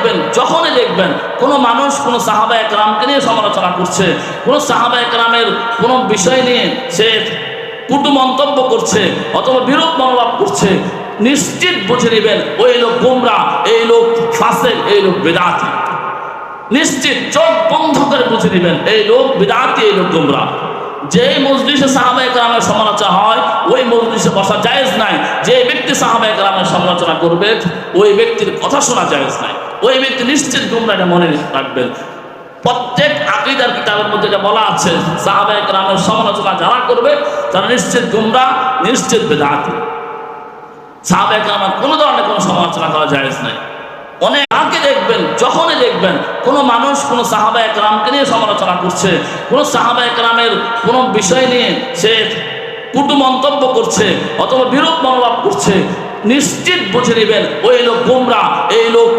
দেখবেন, যখনই দেখবেন কোনো মানুষ কোনো সাহাবা একরামকে নিয়ে সমালোচনা করছে, কোনো সাহাবা একরামের কোনো বিষয় নিয়ে সে কুটু মন্তব্য করছে অথবা বিরূপ মনোভাব করছে, নিশ্চিত বুঝে নেবেন ওই লোক গোমরা, এই লোক ফাসিক, এই লোক বিদআতি। নিশ্চিত চোখ বন্ধ করে বুঝে নেবেন এই লোক বিদআতি, এই লোক গোমরা। যে মজলিসে সাহাবা একরামের সমালোচনা হয় ওই মজলিসে বসা জায়েজ নাই। যে ব্যক্তি সাহাবা একরামের সমালোচনা করবে ওই ব্যক্তির কথা শোনা জায়েজ নাই। ওই ব্যক্তি নিশ্চিত গোমরা, এটা মনে রাখবেন। প্রত্যেক আকীদার কিতাবের মধ্যে এটা বলা আছে, সাহাবা একরামের সমালোচনা যারা করবে তারা নিশ্চিত গোমরা, নিশ্চিত বিদআতি। সাহাবা একরামের কোনো ধরনের কোনো সমালোচনা করা জায়েজ নাই। অনেক আগে দেখবেন, যখনই দেখবেন কোনো মানুষ কোনো সাহাবা একরামকে নিয়ে সমালোচনা করছে, কোনো সাহাবা একরামের কোনো বিষয় নিয়ে সে কুটু মন্তব্য করছে অথবা বিরূপ মনোভাব করছে, নিশ্চিত বুঝে নেবেন ওই লোক গোমরা, এই লোক